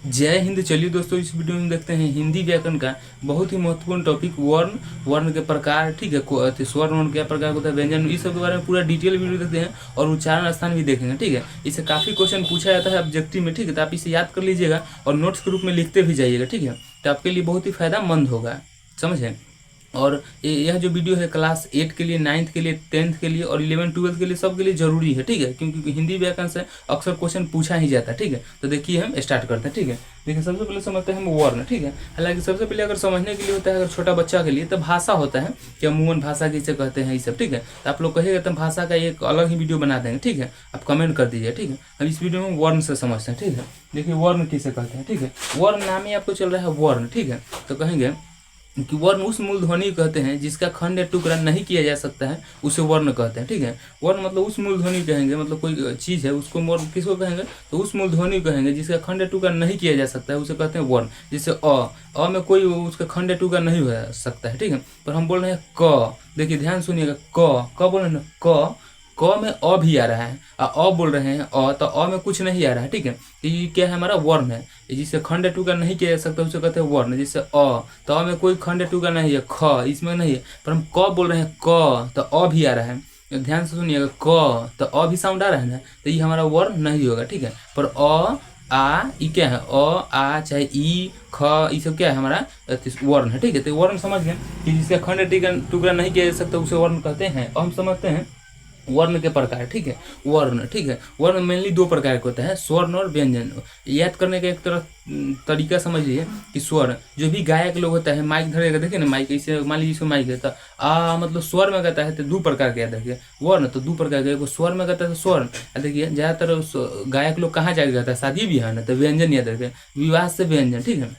जय हिंद। चलिए दोस्तों, इस वीडियो में देखते हैं हिंदी व्याकरण का बहुत ही महत्वपूर्ण टॉपिक वर्ण, वर्ण के प्रकार, ठीक है, स्वर वर्ण क्या प्रकार होता है, व्यंजन, इस सब के बारे में पूरा डिटेल वीडियो देखते हैं और उच्चारण स्थान भी देखेंगे। ठीक है, इससे काफ़ी क्वेश्चन पूछा जाता है ऑब्जेक्टिव में। ठीक है, तो आप इसे याद कर लीजिएगा और नोट्स के रूप में लिखते भी जाइएगा। ठीक है, तो आपके लिए बहुत ही फायदेमंद होगा, समझें। और यह जो वीडियो है क्लास 8 के लिए, 9th के लिए, 10th के लिए और 11 12 के लिए, सब के लिए जरूरी है। ठीक है, क्योंकि हिंदी व्याकरण से अक्सर क्वेश्चन पूछा ही जाता है। ठीक है, तो देखिए हम स्टार्ट करते हैं। ठीक है, देखिए सबसे पहले समझते हैं हम वर्ण। ठीक है, हालांकि सबसे पहले अगर समझने के लिए होता है, अगर छोटा बच्चा के लिए तो भाषा होता है कि अमूमन भाषा किसे कहते हैं, ये सब। ठीक है, तो आप लोग कहिएगा तो भाषा का एक अलग ही वीडियो बना देंगे। ठीक है, आप कमेंट कर दीजिए। ठीक है, हम इस वीडियो में वर्ण से समझते हैं। ठीक है, देखिए वर्ण किसे कहते हैं। ठीक है, वर्ण नाम ही आपको चल रहा है वर्ण। ठीक है, तो कहेंगे कि वर्ण उस मूल ध्वनि कहते हैं जिसका खंड या टुकड़ा नहीं किया जा सकता है, उसे वर्ण कहते हैं। ठीक है, वर्ण मतलब उस मूल ध्वनि कहेंगे, मतलब कोई चीज़ है उसको वर्ण किसको कहेंगे, तो उस मूल ध्वनि कहेंगे जिसका खंड या टुकड़ा नहीं किया जा सकता है, उसे कहते हैं वर्ण। जैसे अ में कोई उसका खंड या टुकड़ा नहीं हो सकता है। ठीक है, पर हम बोल रहे हैं क, देखिए ध्यान सुनिएगा, क बोल रहे हैं क में अ भी आ रहा है, अ बोल रहे हैं तो अ में कुछ नहीं आ रहा है। ठीक है, तो ये क्या है, हमारा वर्ण है। जिससे खंड टुकड़ा नहीं किया जा सकता उसे कहते हैं वर्ण। जैसे तो अ में कोई खंड टुकड़ा नहीं है, ख इसमें नहीं है, पर हम क बोल रहे हैं क, तो अ भी आ रहा है। ध्यान से सुनिएगा, क तो अ भी साउंड आ रहा है ना, तो ये हमारा वर्ण नहीं होगा। ठीक है, पर अ आ ई क्या है, अ आ चाहे ई ख, ये सब क्या है, हमारा वर्ण है। ठीक है, तो वर्ण समझ गए कि जिसका खंड टुकड़ा नहीं किया जा सकता उसे वर्ण कहते हैं। और हम समझते हैं वर्ण के प्रकार। ठीक है, वर्ण, ठीक है, वर्ण मेनली दो प्रकार के होता है, स्वर्ण और व्यंजन। याद करने का एक तरह तरीका समझिए कि स्वर, जो भी गायक लोग होता है, माइक धरेगा, देखिए ना माइक, इसे मान लीजिए इसमें माइक है तो मतलब स्वर में गाता है तो दो प्रकार के, याद रखिए वर्ण तो दो प्रकार के, स्वर में गाता है तो स्वर्ण। देखिए ज़्यादातर गायक लोग कहाँ जाके गाता है, शादी भी है ना, तो व्यंजन याद रखिए, विवाह से व्यंजन। ठीक है,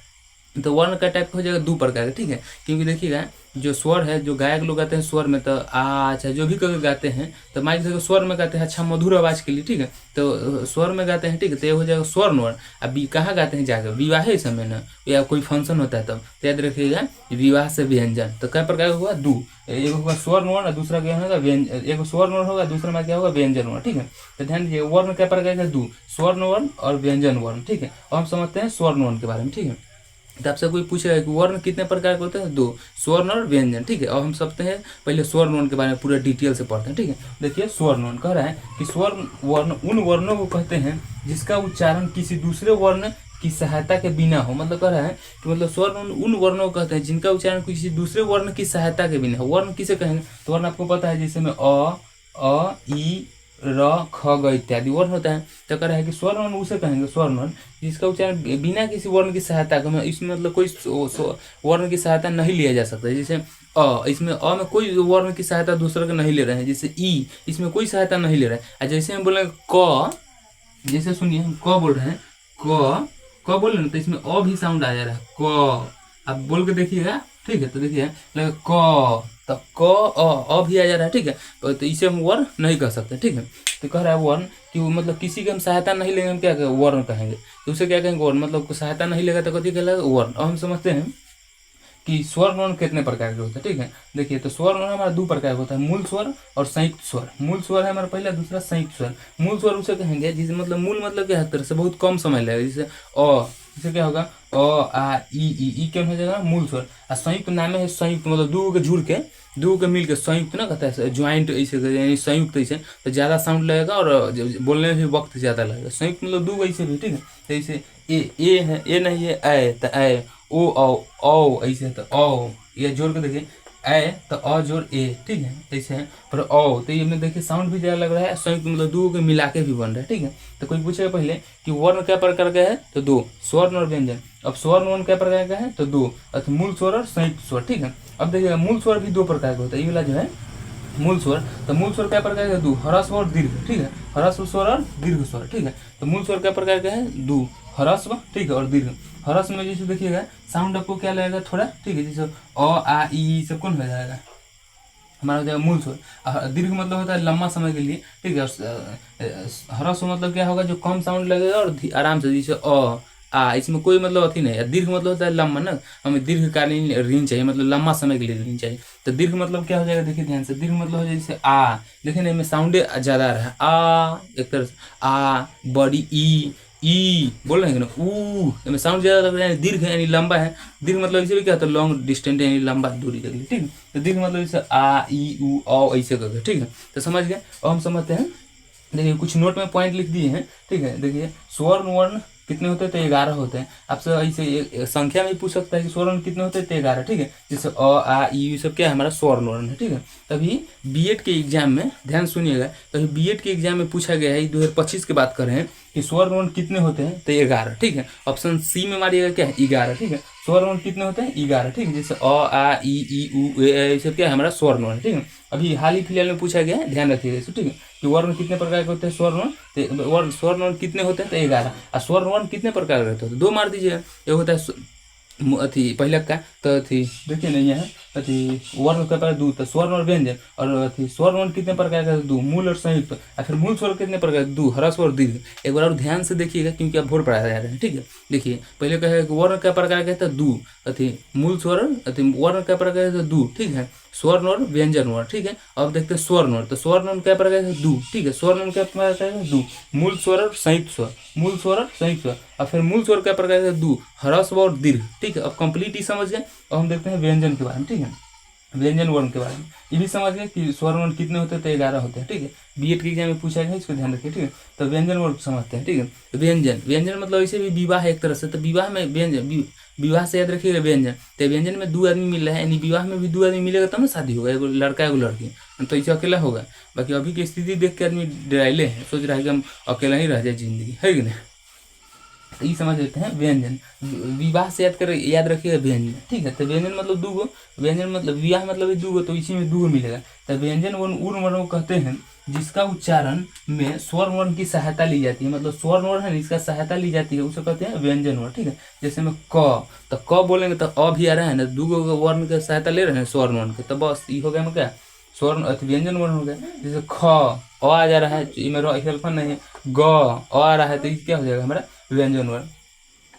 तो वर्ण का टाइप हो जाएगा दो प्रकार का। ठीक है, क्योंकि देखिएगा जो स्वर है, जो गायक लोग गाते हैं स्वर में, तो अच्छा जो भी करके गाते हैं, तो माइक से स्वर में गाते हैं, अच्छा मधुर आवाज के लिए। ठीक है, तो स्वर में गाते हैं। ठीक है, तो ये हो जाएगा स्वर्ण वर्ण। अब कहाँ गाते हैं जाकर, विवाह समय ना, या कोई फंक्शन होता है तब, तो याद रखिएगा विवाह से व्यंजन। तो क्या प्रकार हुआ, दो, एक होगा स्वर्ण वर्ण और दूसरा क्या होगा व्यंजन, एक स्वर्ण वर्ण होगा, दूसरा में क्या होगा व्यंजन वर्ण। ठीक है, तो ध्यान दीजिए वर्ण क्या प्रकार का, दो, स्वर्ण वर्ण और व्यंजन वर्ण। ठीक है, और हम समझते हैं स्वर्ण वर्ण के बारे में। ठीक है, तो आपसे कोई पूछेगा कि वर्ण कितने प्रकार के होते हैं, दो, स्वर्ण और व्यंजन। ठीक है, और हम समझते हैं पहले स्वर्ण वर्ण के बारे में पूरा डिटेल से पढ़ते हैं। ठीक है, देखिए स्वर्ण वर्ण कह रहा है कि स्वर्ण वर्ण उन वर्णों को कहते हैं जिसका उच्चारण किसी दूसरे वर्ण की सहायता के बिना हो। मतलब कह रहा है कि मतलब स्वर्ण उन वर्णों को कहते हैं जिनका उच्चारण किसी दूसरे वर्ण की सहायता के बिना हो। वर्ण किसे कहेंगे, तो वर्ण आपको पता है, जैसे में अ ई र ख ग इत्यादि वर्ण होता है। तो कह रहा है कि स्वर्ण वर्ण उसे कहेंगे स्वर्ण वर्ण जिसका उच्चारण बिना किसी वर्ण की सहायता के, इसमें मतलब कोई वर्ण की सहायता नहीं लिया जा सकता है। जैसे इसमें में कोई वर्ण की सहायता दूसरे का नहीं ले रहे हैं। जैसे ई, इसमें कोई सहायता नहीं ले रहे हैं। और जैसे हम बोलेंगे क, जैसे सुनिए हम क बोल रहे हैं, क बोल रहे हैं, तो इसमें अ भी साउंड आ जा रहा है, क, आप बोल के देखिएगा। ठीक है, तो देखिए क, तो क अ भी आ जा रहा है। ठीक है, तो इसे हम वर्ण नहीं कह सकते। ठीक है, तो कह रहा है वर्ण कि मतलब किसी की हम सहायता नहीं लेंगे, हम क्या कहेंगे, वर्ण कहेंगे। तो उसे क्या कहेंगे, वर्ण, मतलब सहायता नहीं लेगा तो कथी कहलाएगा, वर्ण। और हम समझते हैं कि स्वर वर्ण कितने प्रकार के होते हैं। ठीक है, देखिए तो स्वर वर्ण हमारा दो प्रकार का होता है, मूल स्वर और संयुक्त स्वर। मूल स्वर है हमारा पहला, दूसरा संयुक्त स्वर। मूल स्वर उसे कहेंगे जिसे मतलब मूल मतलब क्या है, तरह से बहुत कम समय लगेगा। जैसे जैसे क्या होगा, आ ई क्या हो जाएगा, मूल स्वर। और संयुक्त नाम है संयुक्त, मतलब दो के जुड़ के, दो के मिल के संयुक्त ना कहता है, ज्वाइंट ऐसे यानी संयुक्त ऐसे, तो ज़्यादा साउंड लगेगा और बोलने में भी वक्त ज़्यादा लगेगा। संयुक्त मतलब दो ऐसे भी। ठीक है, तो ऐसे ए है, ए नहीं है, ए तो ए, ओ ऐसे, तो ओ ये जोड़ के देखिए, ए तो अ जोड़ ए। ठीक है, ऐसे है, पर ओ तो ये में देखिए साउंड भी ज़्यादा लग रहा है। संयुक्त मतलब दो के मिला के भी बन रहा है। ठीक है, तो कोई पूछेगा पहले कि वर्ण क्या प्रकार का है, तो दो, स्वर्ण और व्यंजन। अब स्वर्ण वर्ण क्या प्रकार का है, तो दो, अर्थात मूल स्वर और संयुक्त स्वर। ठीक है, अब देखिएगा मूल स्वर भी दो प्रकार का होता है। ये वाला जो है मूल स्वर, तो मूल स्वर क्या प्रकार का है, दो, ह्रस्व और दीर्घ। ठीक है, ह्रस्व स्वर और दीर्घ स्वर। ठीक है, तो मूल स्वर क्या प्रकार का है, दो, ह्रस्व, ठीक है, और दीर्घ। ह्रस्व में जैसे देखिएगा साउंड आपको क्या लगेगा थोड़ा, ठीक है, जैसे अ आ ई सब कौन हो जाएगा, हमारा हो जाएगा मूल स्वर। दीर्घ मतलब होता है लंबा समय के लिए। ठीक है, ह्रस्व मतलब क्या होगा, जो कम साउंड लगेगा और आराम से, जैसे इसमें कोई मतलब अथी नहीं है। दीर्घ मतलब होता है लंबा ना, हमें दीर्घकालीन रीन चाहिए, मतलब लंबा समय के लिए रीन चाहिए। तो दीर्घ मतलब क्या हो जाएगा, देखिए ध्यान से, दीर्घ मतलब हो जाए जैसे देखिए ना, इसमें साउंड ज़्यादा आ रहा है, एक तरह से बड़ी ई, ई बोल रहे हैं ना, ऊ इसमें साउंड ज़्यादा लग रहा है, दीर्घ है यानी लंबा है। दीर्घ मतलब इसे भी क्या होता है, लॉन्ग डिस्टेंस यानी लंबा दूरी तक, ठीक है। तो दीर्घ मतलब जैसे आ ई ऊ औ ऐसे करके, ठीक है। तो समझ गए। और हम समझते हैं, देखिए कुछ नोट में पॉइंट लिख दिए हैं, ठीक है। देखिए स्वर्ण वर्ण कितने होते हैं, तो 11 होते हैं। आपसे ऐसे एक संख्या में पूछ सकता है कि स्वर्ण कितने होते हैं, तो 11, ठीक है। जैसे अ आ ई ये सब क्या है, हमारा स्वर्ण वर्ण है, ठीक है। तभी बीएड के एग्जाम में ध्यान सुनिएगा, तभी बीएड के एग्जाम में पूछा गया है, 2025 की बात कर रहे हैं कि स्वर्ण वर्ण कितने होते हैं, तो 11, ठीक है। ऑप्शन सी में मारिएगा क्या है, 11, ठीक है। स्वर्ण वर्ण कितने होते हैं, 11, ठीक है। जैसे अ आ ई ऊ ये सब क्या है, हमारा स्वर्ण वर्ण, ठीक है। अभी हाल ही फिलहाल में पूछा गया है, ध्यान रखिएगा इसको, ठीक है। कि वर्ण कितने प्रकार के होते हैं, स्वर्ण वर्ण, स्वर्ण वर्ण कितने होते हैं, तो 11। और स्वर्ण वर्ण कितने प्रकार के होते हैं, तो 2 मार दीजिएगा। एक होता है अथी पहले का, तो अथी देखिए नहीं है, अथी वर्ण का प्रकार 2, तो स्वर्ण और व्यंजन। और अथी स्वर्ण वर्ण कितने प्रकार का, 2, मूल और संयुक्त। और फिर मूल स्वर कितने प्रकार, 2, ह्रस्व और दीर्घ। एक बार और ध्यान से देखिएगा, क्योंकि आप भोर पढ़ा जा रहे हैं, ठीक है। देखिए पहले कहे वर्ण का प्रकार कहता है 2, अथी मूल स्वर, अथी वर्ण का प्रकार कहता है 2, ठीक है। स्वर्ण और व्यंजन वर्ण, ठीक है। अब देखते हैं स्वर्ण वर्ण, तो स्वर्ण वर्ण क्या प्रकार है, 2, ठीक है। स्वर्ण वर्ण क्या प्रकार है, 2, मूल स्वर और संयुक्त स्वर, मूल स्वर और संयुक्त स्वर। और फिर मूल स्वर क्या प्रकार है, 2, ह्रस्व और दीर्घ, ठीक है। अब कंप्लीट ही समझ गए। और हम देखते हैं व्यंजन के बारे में, ठीक है। व्यंजन वर्ण के बारे में ये भी समझ गए कि स्वर्ण वर्ण कितने होते हैं, तो 11 होते हैं, ठीक है। बीएड के एग्जाम में पूछा गया है, इसको ध्यान रखिए, ठीक है। तो व्यंजन वर्ण समझते हैं, ठीक है। व्यंजन, व्यंजन मतलब इसे भी विवाह है एक तरह से, तो विवाह में व्यंजन, विवाह से याद रखिएगा व्यंजन। तो व्यंजन में 2 आदमी मिल रहा है, यानी विवाह में भी 2 आदमी मिलेगा तब ना शादी होगा, एगो लड़का एगो लड़की, तो इसे अकेला होगा। बाकी अभी की स्थिति देख के आदमी डराइले हैं, सोच रहा है कि हम अकेला ही रह जाए जिंदगी, है कि नहीं। तो ये समझ लेते हैं व्यंजन। विवाह से याद रखिएगा व्यंजन, ठीक है। तो व्यंजन मतलब 2 गो, व्यंजन मतलब विवाह मतलब 2 गो, तो इसी में 2 गो मिलेगा। तो व्यंजन वर्ण उन वर्णों को कहते हैं जिसका उच्चारण में स्वर्ण वर्ण की सहायता ली जाती है, मतलब स्वर्ण वर्ण है इसका सहायता ली जाती है, उसे कहते हैं व्यंजन वर्ण, ठीक है। जैसे में क, तो क बोलेंगे तो अ भी आ रहा है ना, 2 गो वर्ण की सहायता ले रहे हैं स्वर्ण वर्ण के, तो बस ये हो गया क्या, स्वर्ण व्यंजन वर्ण हो गया। जैसे ख, अ आ जा रहा है, ये मेरा हेल्फन नहीं है, ग अ आ रहा है, तो ये क्या हो जाएगा हमारा व्यंजन वर्ण।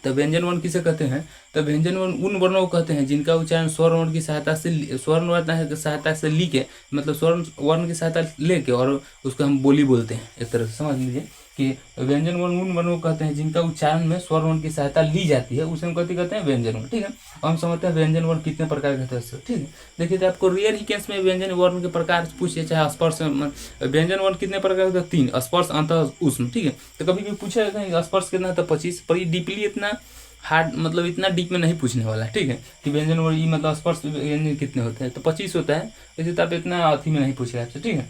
तो व्यंजन वर्ण किसे कहते हैं, तो व्यंजन वर्ण उन वर्णों को कहते हैं जिनका उच्चारण स्वर्ण वर्ण की सहायता से, स्वर्ण वर्ण की सहायता से ली के, मतलब स्वर्ण वर्ण की सहायता लेके और उसको हम बोली बोलते हैं, एक तरह से समझ लीजिए कि व्यंजन वर्ण उन वर्णों को कहते हैं जिनका उच्चारण में स्वर्ण वर्ण की सहायता ली जाती है, उसे हम कहते हैं व्यंजन वर्ण, ठीक है। और हम समझते हैं व्यंजन वर्ण कितने प्रकार के होते हैं, ठीक है। देखिए तो आपको रेयर ही केस में व्यंजन वर्ण के प्रकार पूछे, चाहे स्पर्श, व्यंजन वर्ण कितने प्रकार होते हैं, 3, स्पर्श अंतः ऊष्म, ठीक है। तो कभी भी पूछा जाता है स्पर्श कितना, तो 25, पर ये डीपली इतना हार्ड, मतलब इतना डीप में नहीं पूछने वाला है, ठीक है। कि व्यंजन वर्ण ये मतलब स्पर्श व्यंजन कितने होते हैं, तो 25 होता है, वैसे तो आप इतना अथी में नहीं पूछेगा आपसे, ठीक है।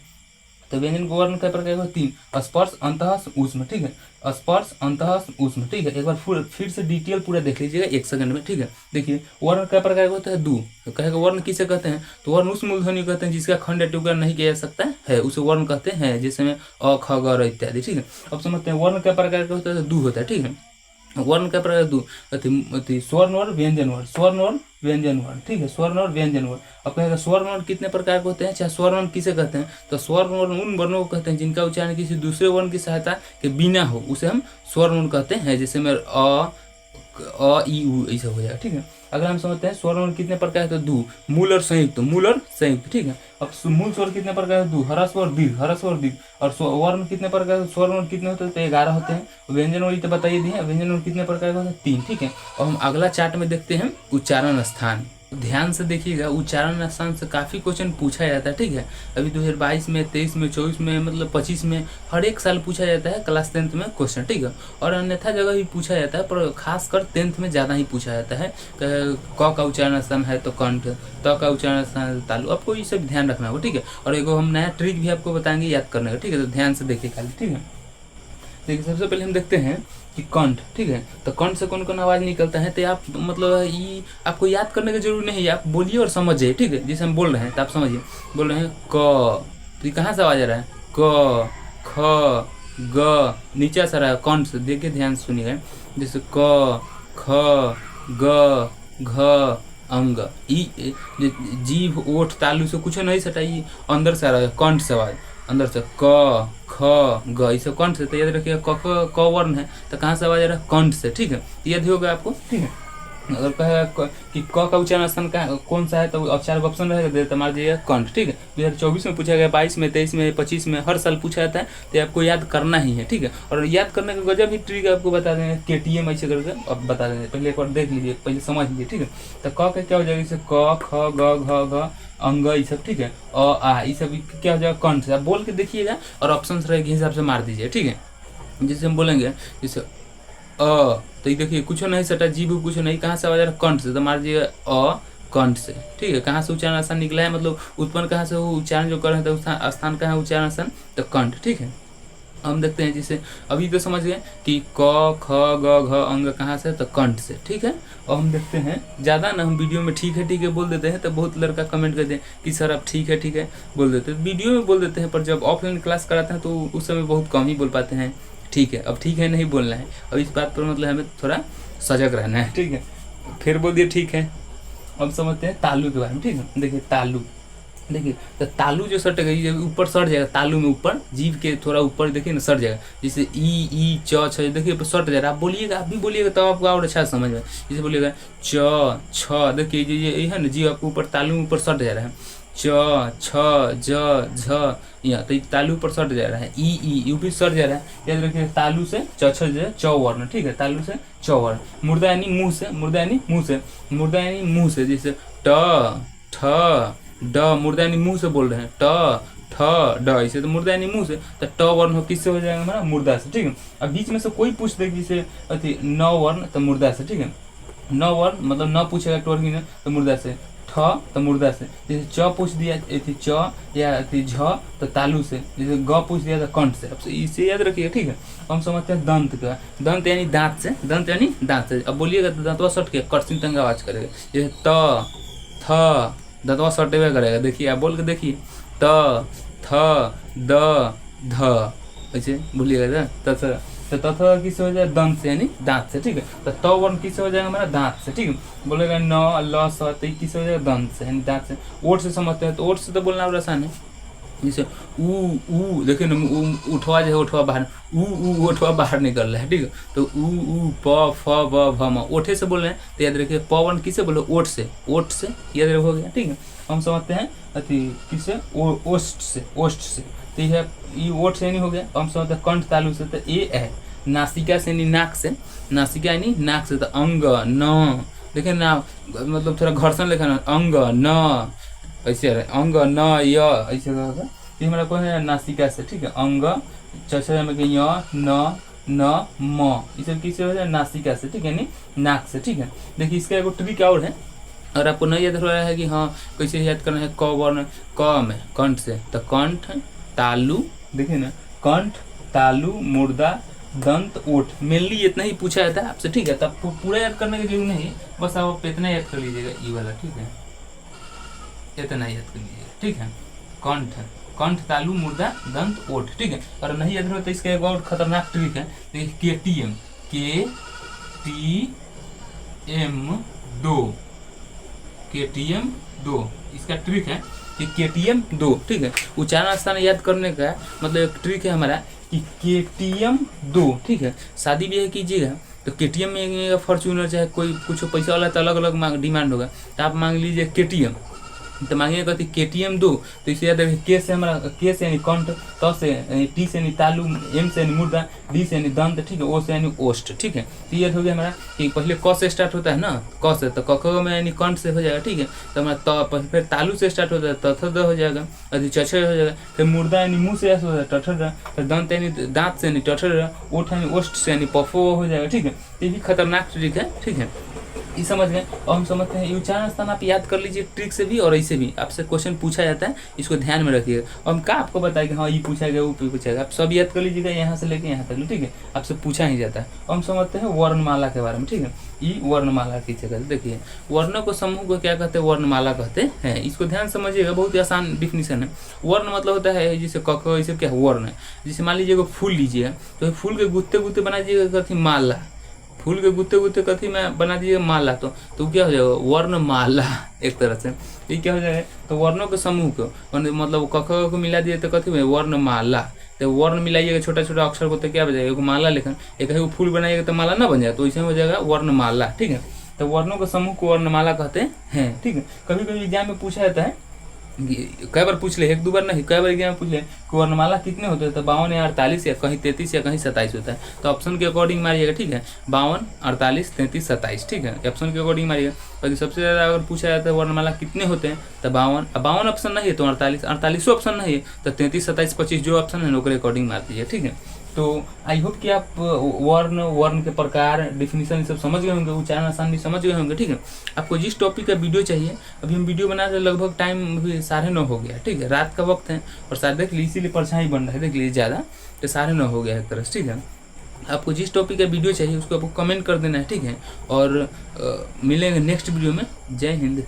तो व्यंजन को वर्ण क्या प्रकार का, 3, स्पर्श अंतः ऊष्म, ठीक है। स्पर्श अंतः ऊष्म, ठीक है। एक बार फिर से डिटेल पूरा देख लीजिएगा 1 सेकंड में, ठीक है। देखिए वर्ण क्या प्रकार का होता है, 2, तो कहेगा वर्ण किसे कहते हैं, तो वर्ण उस मूलध्वनि कहते हैं जिसका खंड या टुकड़ा नहीं किया जा सकता है, उसे वर्ण कहते हैं, जैसे में अ ख ग र इत्यादि, ठीक है। अब समझते हैं वर्ण क्या प्रकार का होता है, 2 होता है, ठीक है। वर्ण का प्रकार 2, अति स्वर्ण और व्यंजन वर्ण, स्वर्ण और व्यंजन वर्ण, ठीक है। स्वर्ण और व्यंजन वर्ण। अब कहेगा स्वर्ण वर्ण कितने प्रकार के होते हैं, चाहे स्वर्ण वर्ण किसे कहते हैं, तो स्वर्ण वर्ण उन वर्णों को कहते हैं जिनका उच्चारण किसी दूसरे वर्ण की सहायता के बिना हो, उसे हम स्वर्ण वर्ण कहते हैं। जैसे में अ ई उ ऐसा हो जाएगा, ठीक है। अगर हम समझते हैं स्वर्ण वर्ण कितने प्रकार है, तो 2, मूल और संयुक्त, मूल और संयुक्त, ठीक है। अब मूल स्वर कितने प्रकार है, 2, ह्रस्व और दीर्घ, ह्रस्व और दीर्घ। और वर्ण कितने प्रकार, स्वर्ण वर्ण कितने होते हैं, तो 11 होते हैं। व्यंजन वर्ण तो बताइए दिए, व्यंजन वर्ण कितने प्रकार के होते हैं, 3, ठीक है। और हम अगला चार्ट में देखते हैं उच्चारण स्थान। ध्यान से देखिएगा, उच्चारण स्थान से काफ़ी क्वेश्चन पूछा जाता है, ठीक है। अभी 2022 में, 23 में, 24 में, मतलब 25 में, हर एक साल पूछा जाता है क्लास 10th में क्वेश्चन, ठीक है। और अन्यथा जगह भी पूछा जाता है, पर खासकर 10th में ज़्यादा ही पूछा जाता है। क का उच्चारण स्थान है तो कंठ, त का उच्चारण स्थान है तो तालु, आपको ये सब ध्यान रखना होगा, ठीक है। और एगो हम नया ट्रिक भी आपको बताएंगे याद करने का, ठीक है। तो ध्यान से देखिए खाली, ठीक है। देखिए सबसे पहले हम देखते हैं कि कंठ, ठीक है। तो कंठ से कौन कौन आवाज़ निकलता है, तो आप मतलब ये आपको याद करने की जरूरी नहीं है, आप बोलिए और समझिए, ठीक है। जैसे हम बोल रहे हैं तो आप समझिए, बोल रहे हैं क, तो ये कहाँ से आवाज़ आ रहा है, क ख ग, नीचे से रहा है कंठ से, देखिए ध्यान से सुनिएगा। जैसे क ख ग घ अंग, ई जीभ ओठ तालू से कुछ नहीं सटा, ये अंदर से आ रहा है, कंठ से आवाज़ अंदर से, क ख ग, इसे कंठ से। तो याद रखिएगा क वर्ण है तो कहाँ से आवाज आ रहा है, कंठ से, ठीक है। याद होगा आपको, ठीक है। अगर कहेगा कि क का उच्चारण स्थान कौन सा है तो अब 4 ऑप्शन रहेगा तो मार दीजिएगा कंठ। ठीक है, 2024 में पूछा गया, 22 में, 23 में, 25 में, हर साल पूछा जाता है, तो आपको याद करना ही है। ठीक है, और याद करने का गजब ही ट्रिक आपको बता देंगे, KTM ऐसे करके अब बता देंगे। पहले एक बार देख लीजिए, पहले समझ लीजिए। ठीक है, तो क का क्या हो जाएगा, जैसे क ख ग घ घ अंग ये सब। ठीक है, आ ये सब क्या हो जाएगा, कंठ से। आप बोल के देखिएगा और ऑप्शन रहेगा हिसाब से मार दीजिए। ठीक है, जैसे हम बोलेंगे जैसे तो ये देखिए कुछ नहीं सटा, जीभ कुछ नहीं, कहाँ से आ जा रहा है, कंठ से, तो मार दीजिए कंठ से। ठीक है, कहाँ से उच्चारण स्थान निकला है, मतलब उत्पन्न कहाँ से हो, उच्चारण जो कर रहे हैं तो स्थान कहाँ है उच्चारण स्थान, तो कंठ। ठीक है, हम देखते हैं जैसे अभी तो समझ गए कि क ख ग घ अंग कहाँ से, तो कंठ से। ठीक है, और हम देखते हैं ज़्यादा ना हम वीडियो में ठीक है बोल देते हैं, तो बहुत लड़का कमेंट करते हैं कि सर आप ठीक है बोल देते हैं, वीडियो में बोल देते हैं, पर जब ऑफलाइन क्लास कराते हैं तो उस समय बहुत कम ही बोल पाते हैं। ठीक है, अब ठीक है नहीं बोलना है, अब इस बात पर मतलब हमें थोड़ा सजग रहना है। ठीक है, फिर बोल दिए ठीक है। अब समझते हैं तालु के बारे में। ठीक है, देखिए तालु, देखिए तो तालु जो सटेगा ये ऊपर सट जाएगा, तालु में ऊपर जीभ के थोड़ा ऊपर देखिए ना सट जाएगा, जैसे ई च छ, देखिए सट जा रहा है। आप बोलिएगा, आप भी बोलिएगा तब आपको और अच्छा समझ में। जैसे बोलिएगा च छ, देखिए ये है ना जीभ आपको ऊपर तालु में ऊपर सट जा रहा है, च छ ज झ, यहाँ तो तालु पर सट जा रहा है, ई यू भी सट जा रहा है। याद रखिए तालु से च छ ज च वर्ण। ठीक है, तालु से च वर्ण। मुर्दा यानी मुंह से, मुर्दा यानी मुंह से, मुर्दा यानी मुंह से, जैसे ट ठ ड, मुर्दा यानी मुंह से बोल रहे हैं, ट ठ ड, ऐसे तो मुर्दा यानी मुंह से, तो ट वर्ण हो किससे हो जाएगा हमारा, मुर्दा से। ठीक है, अब बीच में से कोई पूछ दे जैसे अति न वर्ण तो मुर्दा से। ठीक है, न वर्ण मतलब न पूछेगा टोरगी न तो मुर्दा से, ठ तो मुर्दा से, जैसे च पूछ दिया थी च या थी झ तो तालु से, जैसे ग पूछ दिया तो कंठ से। अब इसे याद रखिएगा। ठीक है, हम समझते हैं दंत का, दंत यानी दांत से, दंत यानी दांत से। अब बोलिएगा तो दांतवा सट के कर्सिंग तंग आवाज करेगा, जैसे त थ, दांतवा सटेगा करेगा। देखिए आप बोल के देखिए, त थ द ध, ऐसे बोलिएगा तो तथ किससे हो जाएगा, दंत से यानी दांत से। ठीक है, तो त वर्ण किससे हो जाएगा हमारा, दांत से। ठीक है, बोलेगा न ल स, तो किससे हो जाएगा, दंत से यानी दांत से। ओठ से समझते हैं, तो ओठ से तो बोलना और आसान है, जैसे ऊ देखिए ना, उठवा जो है उठवा बाहर, ऊ उठवा बाहर निकल रहा है। ठीक है, तो ऊ प फ ब भ म, ओठे से बोल रहे हैं, तो याद रखिए प वर्ण किससे बोलो, ओठ से, ओठ से याद हो गया। ठीक है, हम समझते हैं अति किससे, ओष्ठ से, ओष्ठ से, तो यह ओठ से यानी हो गया। हम समझते हैं कंठ तालु से, तो ए है, नासिका से यानी नाक से, नासिका यानी नाक से, तो अंग न, देखिए ना मतलब थोड़ा घर्षण लिखा ना, अंग न ऐसे अंग न य ऐसे होगा, ये हमारा कौन है, नासिका से। ठीक है, अंग चचा में य न म, ये सब किससे हो जाए, नासिका से। ठीक है, यानी नाक से। ठीक है, देखिए इसका एक ट्रिक और है, और आपको नहीं याद हो रहा है कि हाँ कैसे याद करना है, क वर्ण क में कंठ से, तो कंठ तालु, देखिए ना कंठ तालु मुर्दा दंत ओठ, मेनली इतना ही पूछा जाता है आपसे। ठीक है, तब पूरा याद करने की जरूरत नहीं, बस आप इतना याद कर लीजिएगा ये वाला। ठीक है, इतना याद कर लीजिएगा। ठीक है, कंठ, कंठ तालु मुर्दा दंत ओठ। ठीक है, और नहीं याद हो तो इसका एक और खतरनाक ट्रिक है, देखिए KTM, KTM 2, KTM 2, इसका ट्रिक है कि KTM 2। ठीक है, उच्चारण स्थान याद करने का मतलब एक ट्रिक है हमारा कि KTM 2। ठीक है, शादी ब्याह कीजिएगा तो KTM में फॉर्च्यूनर चाहे कोई कुछ पैसा वाला तो अलग अलग डिमांड होगा, तो आप मांग लीजिए KTM, तो मांगिए कहती KTM 2, तो इसे याद रखिए के से हमारा, के से यानी कंठ, त से यानी टी से यानी तालु, एम से यानी मुर्दा, डी से यानी दंत। ठीक है, ओ से यानी ओष्ठ। ठीक है, तो याद हो गया हमारा कि पहले क से स्टार्ट होता है ना, क से, तो क में यानी कंठ से हो जाएगा। ठीक है, तो हमारा फिर तालु से स्टार्ट होता है, तथ द हो जाएगा, अति चछ हो जाएगा, फिर मुर्दा यानी मुँह से हो जाएगा, टठर, फिर दंत यानी दांत से यानी टठर, ओठ यानी ओष्ठ से यानी पफो हो जाएगा। ठीक है, ये भी खतरनाक ट्रिक है। ठीक है, ये समझ गए। और हम समझते हैं उच्चारण स्थान आप याद कर लीजिए ट्रिक से भी, और ऐसे भी आपसे क्वेश्चन पूछा जाता है, इसको ध्यान में रखिएगा। और हम क्या आपको बताया कि हाँ ये पूछा गया वो पूछा, आप सब याद कर लीजिएगा यहाँ से लेके यहाँ तक। ठीक है, आपसे पूछा ही जाता है। और हम समझते हैं वर्णमाला के बारे में। ठीक है, ये वर्णमाला किसे कहते हैं, देखिए वर्णों को समूह को क्या कहते हैं, वर्णमाला कहते हैं। इसको ध्यान समझिएगा, बहुत ही आसान डिफिनीशन है। वर्ण मतलब होता है जैसे क ख, ये क्या वर्ण है। जैसे मान लीजिए फूल लीजिएगा, तो फूल के गुत्ते गुत्ते बना दीजिएगा कथी, माला, फूल के गुत्ते गुत्ते कथी में बना दीजिएगा, माला, तो क्या हो जाएगा, वर्णमाला एक तरह से। ये क्या हो जाएगा, तो वर्णों के समूह को मतलब क ख को मिला दिए तो कथी में, वर्णमाला। तो वर्ण मिलाइएगा छोटा छोटा अक्षर को तो क्या बन जाएगा, माला। लेकिन एक फूल बनाइएगा तो माला ना बन जाए, तो इसमें हो जाएगा वर्णमाला। ठीक है, तो वर्णों के समूह को वर्णमाला कहते हैं। ठीक है, कभी कभी एग्जाम में पूछा जाता है, कई बार पूछ ले, एक दो बार नहीं, कई बार एग्जाम में पूछ ले कि वर्णमाला कितने होते हैं, तो 52 या 48 या कहीं 33 या कहीं 27 होता है। तो ऑप्शन के अकॉर्डिंग मारिएगा। ठीक है, 52, 48, 33, 27। ठीक है, ऑप्शन के अकॉर्डिंग मारिएगा। बाकी सबसे ज़्यादा अगर पूछा जाता है वर्णमाला कितने होते हैं, तो 52। 52 ऑप्शन नहीं है तो 48, 48 ऑप्शन नहीं है तो 33, 27, 25 जो ऑप्शन है नौकरी अकॉर्डिंग मार दीजिए। ठीक है, तो आई होप कि आप वर्ण के प्रकार, डिफिनीशन सब समझ गए होंगे, उच्चारण आसान भी समझ गए होंगे। ठीक है, आपको जिस टॉपिक का वीडियो चाहिए, अभी हम वीडियो बना रहे लगभग टाइम अभी 9:30 हो गया। ठीक है, रात का वक्त है और शायद देख लीजिए इसीलिए परछाई बन रहा है, देख लीजिए ज़्यादा, तो 9:30 हो गया है एक तरह से। ठीक है, आपको जिस टॉपिक का वीडियो चाहिए उसको आपको कमेंट कर देना है। ठीक है, और मिलेंगे नेक्स्ट वीडियो में। जय हिंद।